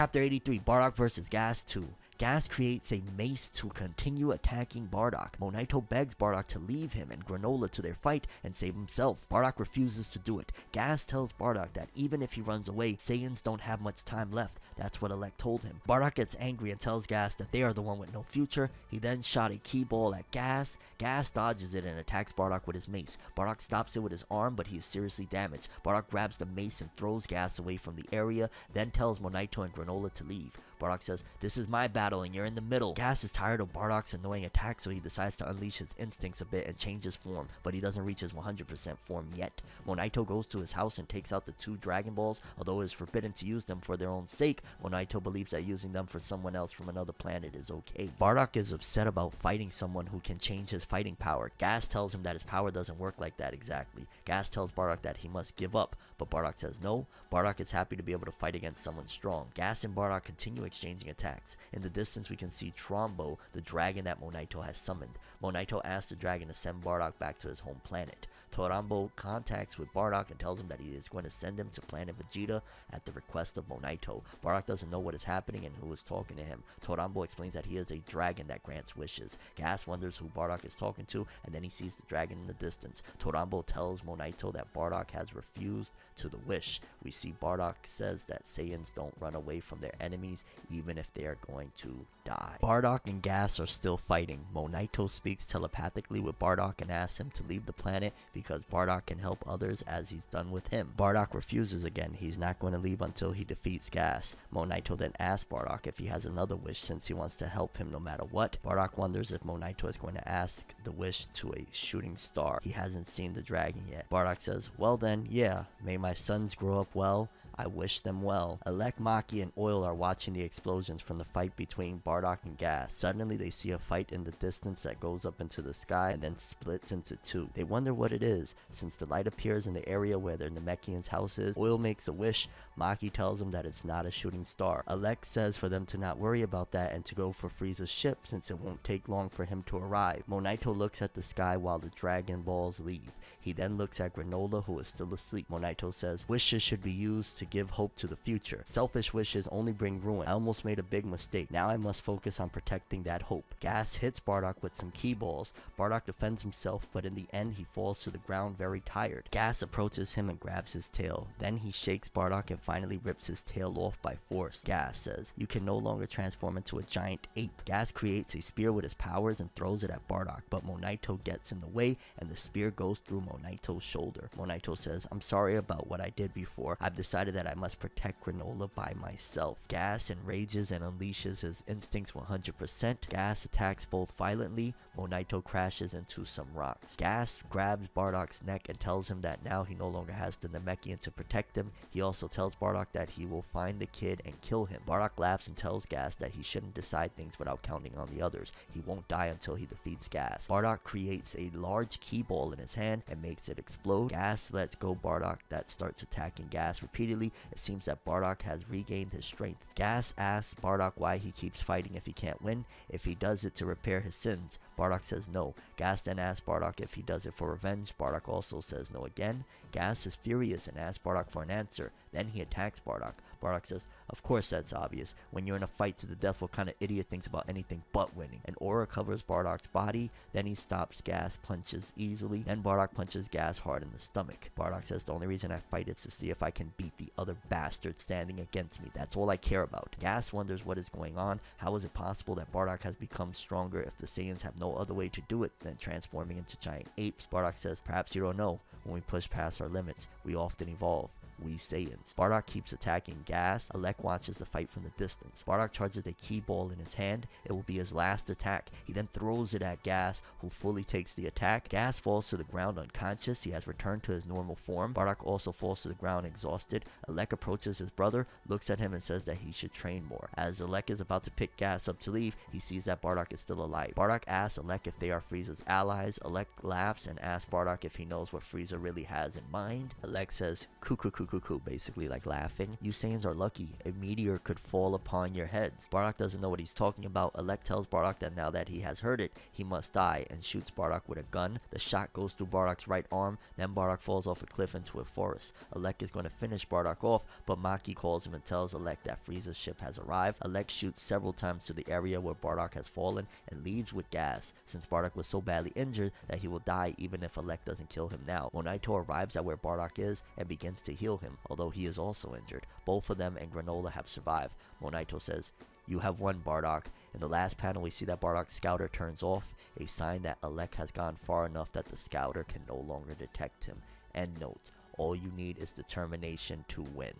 Chapter 83, Bardock vs. Gas 2. Gas creates a mace to continue attacking Bardock. Monaito begs Bardock to leave him and Granola to their fight and save himself. Bardock refuses to do it. Gas tells Bardock that even if he runs away, Saiyans don't have much time left. That's what Elec told him. Bardock gets angry and tells Gas that they are the one with no future. He then shot a key ball at Gas. Gas dodges it and attacks Bardock with his mace. Bardock stops it with his arm, but he is seriously damaged. Bardock grabs the mace and throws Gas away from the area, then tells Monaito and Granola to leave. Bardock says, "This is my battle and you're in the middle." Gas is tired of Bardock's annoying attacks, so he decides to unleash his instincts a bit and change his form, but he doesn't reach his 100% form yet. Monaito goes to his house and takes out the 2 Dragon Balls. Although it is forbidden to use them for their own sake, Monaito believes that using them for someone else from another planet is okay. Bardock is upset about fighting someone who can change his fighting power. Gas tells him that his power doesn't work like that exactly. Gas tells Bardock that he must give up, but Bardock says no. Bardock is happy to be able to fight against someone strong. Gas and Bardock continue exchanging attacks. In the distance we can see Trombo, the dragon that Monaito has summoned. Monaito asks the dragon to send Bardock back to his home planet. Torambo contacts with Bardock and tells him that he is going to send him to planet Vegeta at the request of Monaito. Bardock doesn't know what is happening and who is talking to him. Torambo explains that he is a dragon that grants wishes. Gas wonders who Bardock is talking to, and then he sees the dragon in the distance. Torambo tells Monaito that Bardock has refused to the wish. We see Bardock says that Saiyans don't run away from their enemies even if they are going to die. Bardock and Gas are still fighting. Monaito speaks telepathically with Bardock and asks him to leave the planet because Bardock can help others as he's done with him. Bardock refuses again. He's not going to leave until he defeats Gas. Monaito then asks Bardock if he has another wish since he wants to help him no matter what. Bardock wonders if Monaito is going to ask the wish to a shooting star. He hasn't seen the dragon yet. Bardock says, "Well then, yeah, may my sons grow up well. I wish them well." Elec, Maki, and Oil are watching the explosions from the fight between Bardock and Gas. Suddenly they see a fight in the distance that goes up into the sky and then splits into 2. They wonder what it is. Since the light appears in the area where the Namekian's house is, Oil makes a wish. Maki tells him that it's not a shooting star. Elec says for them to not worry about that and to go for Frieza's ship since it won't take long for him to arrive. Monaito looks at the sky while the Dragon Balls leave. He then looks at Granola, who is still asleep. Monaito says, "Wishes should be used to give hope to the future. Selfish wishes only bring ruin. I almost made a big mistake. Now I must focus on protecting that hope." Gas hits Bardock with some key balls. Bardock defends himself, but in the end he falls to the ground very tired. Gas approaches him and grabs his tail. Then he shakes Bardock and finally rips his tail off by force. Gas says, "You can no longer transform into a giant ape." Gas creates a spear with his powers and throws it at Bardock, but Monaito gets in the way and the spear goes through Monaito's shoulder. Monaito says, "I'm sorry about what I did before. I've decided that I must protect Granola by myself." Gas enrages and unleashes his instincts 100%. Gas attacks both violently. Monaito crashes into some rocks. Gas grabs Bardock's neck and tells him that now he no longer has the Namekian to protect him. He also tells Bardock that he will find the kid and kill him. Bardock laughs and tells Gas that he shouldn't decide things without counting on the others. He won't die until he defeats Gas. Bardock creates a large key ball in his hand and makes it explode. Gas lets go Bardock that starts attacking Gas repeatedly. It seems that Bardock has regained his strength. Gas asks Bardock why he keeps fighting if he can't win, if he does it to repair his sins. Bardock says no. Gas then asks Bardock if he does it for revenge. Bardock also says no again. Gas is furious and asks Bardock for an answer. Then he attacks Bardock. Bardock says, "Of course that's obvious. When you're in a fight to the death, what kind of idiot thinks about anything but winning?" An aura covers Bardock's body. Then he stops Gas, punches easily. Then Bardock punches Gas hard in the stomach. Bardock says, "The only reason I fight is to see if I can beat the other bastard standing against me. That's all I care about." Gas wonders what is going on. How is it possible that Bardock has become stronger if the Saiyans have no other way to do it than transforming into giant apes? Bardock says, "Perhaps you don't know. When we push past our limits, we often evolve. We Saiyans." Bardock keeps attacking Gas. Elec watches the fight from the distance. Bardock charges a key ball in his hand. It will be his last attack. He then throws it at Gas, who fully takes the attack. Gas falls to the ground unconscious. He has returned to his normal form. Bardock also falls to the ground exhausted. Elec approaches his brother, looks at him and says that he should train more. As Elec is about to pick Gas up to leave, he sees that Bardock is still alive. Bardock asks Elec if they are Frieza's allies. Elec laughs and asks Bardock if he knows what Frieza really has in mind. Elec says, "Cuckoo, Goku'S basically like laughing. You Saiyans are lucky. A meteor could fall upon your heads. Bardock doesn't know what he's talking about. Elec tells Bardock that now that he has heard it, he must die, and shoots Bardock with a gun. The shot goes through Bardock's right arm, then Bardock falls off a cliff into a forest. Elec is going to finish Bardock off, but Maki calls him and tells Elec that Frieza's ship has arrived. Elec shoots several times to the area where Bardock has fallen and leaves with gas, since Bardock was so badly injured that he will die even if Elec doesn't kill him now. Monaito arrives at where Bardock is and begins to heal him, although he is also injured. Both of them and Granola have survived. Monaito says, "You have won, Bardock." In the last panel, we see that Bardock's scouter turns off, a sign that Elec has gone far enough that the scouter can no longer detect him. End note: all you need is determination to win.